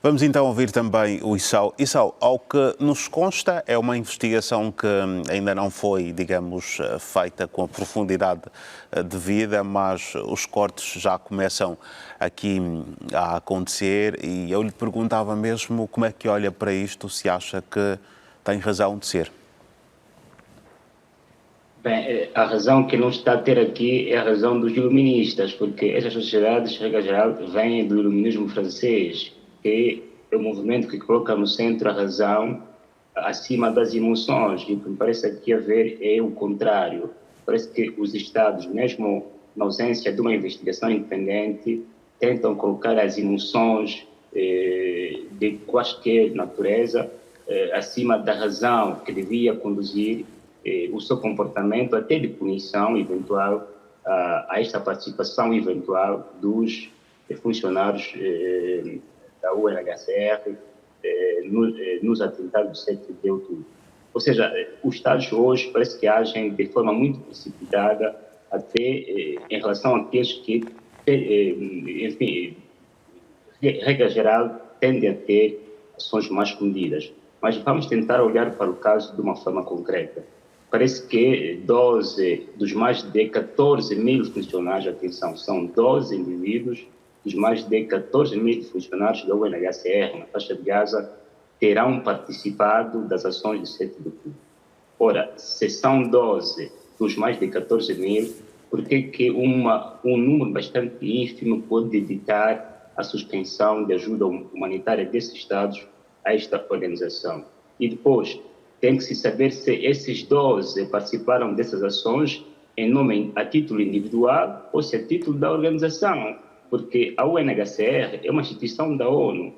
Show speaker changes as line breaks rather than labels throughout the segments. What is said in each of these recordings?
Vamos então ouvir também o Issao. Issao, ao que nos consta, é uma investigação que ainda não foi, digamos, feita com a profundidade devida, mas os cortes já começam aqui a acontecer e eu lhe perguntava mesmo como é que olha para isto, se acha que tem razão de ser.
Bem, a razão que não está a ter aqui é a razão dos iluministas, porque essas sociedades, regra geral, vêm do iluminismo francês, que é o movimento que coloca no centro a razão acima das emoções. E o que me parece aqui haver é o contrário. Parece que os Estados, mesmo na ausência de uma investigação independente, tentam colocar as emoções de quaisquer natureza acima da razão que devia conduzir o seu comportamento, até de punição eventual, a esta participação eventual dos funcionários da UNHCR nos atentados de 7 de outubro. Ou seja, os Estados hoje parece que agem de forma muito precipitada, até em relação àqueles que, enfim, regra geral, tendem a ter ações mais escondidas. Mas vamos tentar olhar para o caso de uma forma concreta. Parece que 12 dos mais de 14 mil funcionários, atenção, são 12 indivíduos dos mais de 14 mil funcionários da UNHCR na faixa de Gaza terão participado das ações de 7 de outubro. Ora, se são 12 dos mais de 14 mil, por que um número bastante ínfimo pode editar a suspensão de ajuda humanitária desses Estados a esta organização? E depois, tem que se saber se esses 12 participaram dessas ações a título individual ou se a título da organização, porque a UNHCR é uma instituição da ONU,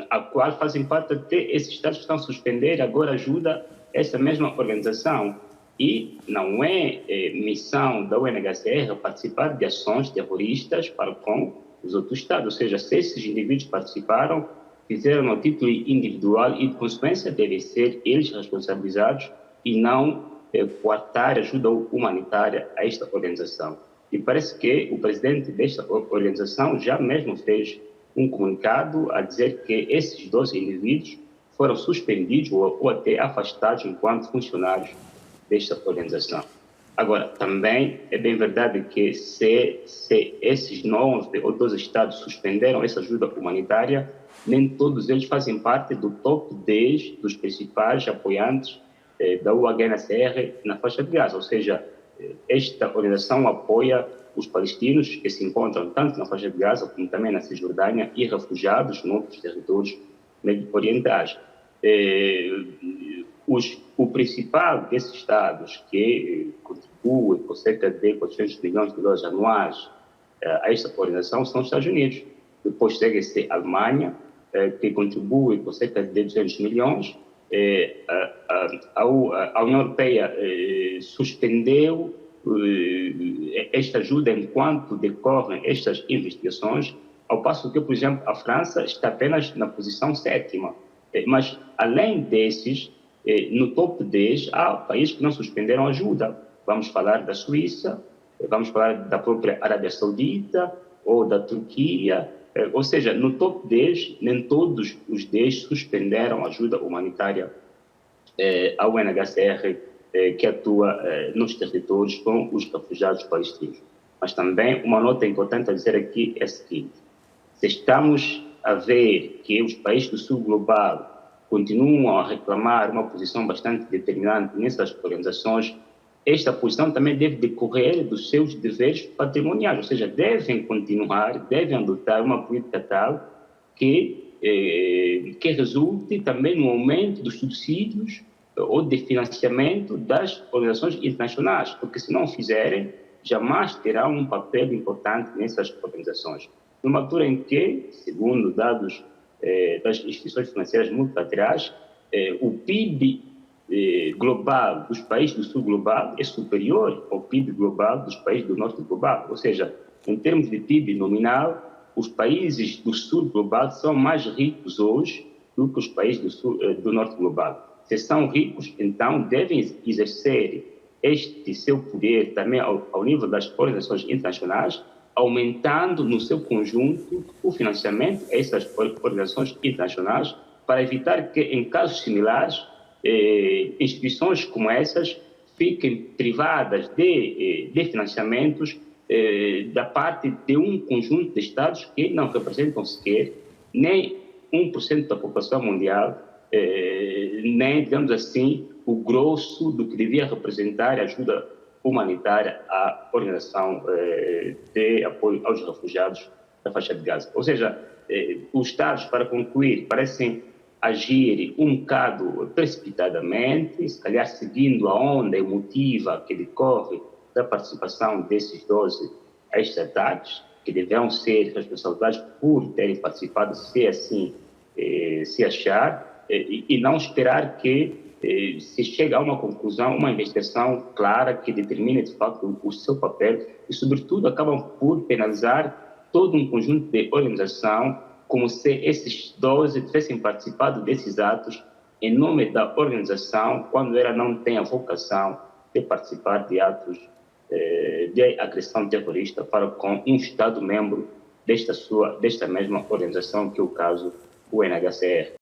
a qual fazem parte até esses Estados que estão a suspender, agora ajuda essa mesma organização. E não é missão da UNHCR participar de ações terroristas para com os outros Estados, ou seja, se esses indivíduos participaram, fizeram a título individual e, de consequência, devem ser eles responsabilizados e não coartar ajuda humanitária a esta organização. E parece que o presidente desta organização já mesmo fez um comunicado a dizer que esses 12 indivíduos foram suspendidos ou até afastados enquanto funcionários desta organização. Agora, também é bem verdade que se esses 9 ou 12 Estados suspenderam essa ajuda humanitária, nem todos eles fazem parte do top 10 dos principais apoiantes da UNHCR na faixa de Gaza, ou seja, esta organização apoia os palestinos que se encontram tanto na faixa de Gaza como também na Cisjordânia e refugiados em outros territórios orientais. O principal desses Estados que contribui com cerca de 400 milhões de dólares anuais a esta organização são os Estados Unidos. Depois segue-se a Alemanha, que contribui com cerca de 200 milhões. A União Europeia suspendeu esta ajuda enquanto decorrem estas investigações, ao passo que, por exemplo, a França está apenas na posição 7ª. Mas, além desses, no top 10, há países que não suspenderam ajuda. Vamos falar da Suíça, vamos falar da própria Arábia Saudita ou da Turquia. Ou seja, no top 10, nem todos os 10 suspenderam ajuda humanitária à UNHCR que atua nos territórios com os refugiados palestinos. Mas também uma nota importante a dizer aqui é a seguinte: se estamos a ver que os países do sul global continuam a reclamar uma posição bastante determinante nessas organizações, esta posição também deve decorrer dos seus deveres patrimoniais, ou seja, devem adotar uma política tal que resulte também no aumento dos subsídios ou de financiamento das organizações internacionais, porque se não fizerem, jamais terão um papel importante nessas organizações. Numa altura em que, segundo dados das instituições financeiras multilaterais, o PIB global dos países do sul global é superior ao PIB global dos países do norte global. Ou seja, em termos de PIB nominal, os países do sul global são mais ricos hoje do que os países do norte global. Se são ricos, então devem exercer este seu poder também ao nível das organizações internacionais, aumentando no seu conjunto o financiamento a essas organizações internacionais para evitar que, em casos similares, instituições como essas fiquem privadas de financiamentos da parte de um conjunto de Estados que não representam sequer nem 1% da população mundial, nem, digamos assim, o grosso do que devia representar a ajuda humanitária à organização de apoio aos refugiados da faixa de Gaza. Ou seja, os Estados, para concluir, parecem agir um bocado precipitadamente, se calhar seguindo a onda emotiva que decorre da participação desses 12 a estes ataques, que deverão ser responsabilizados por terem participado, se assim se achar, e não esperar que se chegue a uma conclusão, uma investigação clara que determine, de facto, o seu papel e, sobretudo, acabam por penalizar todo um conjunto de organização, como se esses 12 tivessem participado desses atos em nome da organização, quando ela não tem a vocação de participar de atos de agressão terrorista para com um Estado-membro desta mesma organização, que é o caso do UNHCR.